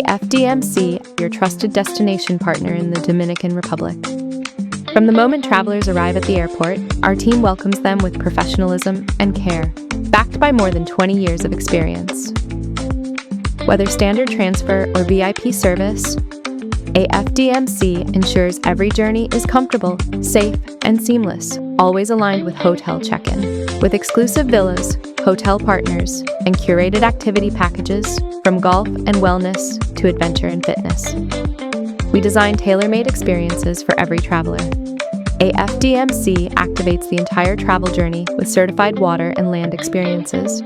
AFDMC, your trusted destination partner in the Dominican Republic. From the moment travelers arrive at the airport, our team welcomes them with professionalism and care, backed by more than 20 years of experience. Whether standard transfer or VIP service, AFDMC ensures every journey is comfortable, safe, and seamless, always aligned with hotel check-in. With exclusive villas, hotel partners, and curated activity packages, from golf and wellness to adventure and fitness. We design tailor-made experiences for every traveler. AFDMC activates the entire travel journey with certified water and land experiences,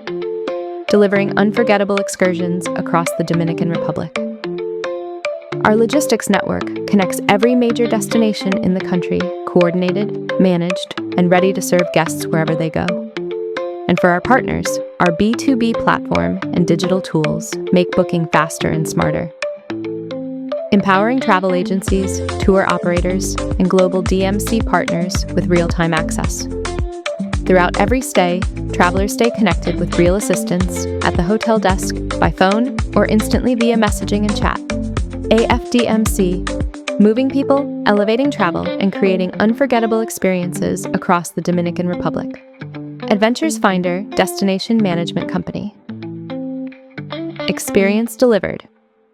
delivering unforgettable excursions across the Dominican Republic. Our logistics network connects every major destination in the country, coordinated, managed, and ready to serve guests wherever they go. And for our partners, our B2B platform and digital tools make booking faster and smarter. Empowering travel agencies, tour operators, and global DMC partners with real-time access. Throughout every stay, travelers stay connected with real assistance at the hotel desk, by phone, or instantly via messaging and chat. AFDMC, moving people, elevating travel, and creating unforgettable experiences across the Dominican Republic. Adventures Finder Destination Management Company. Experience delivered.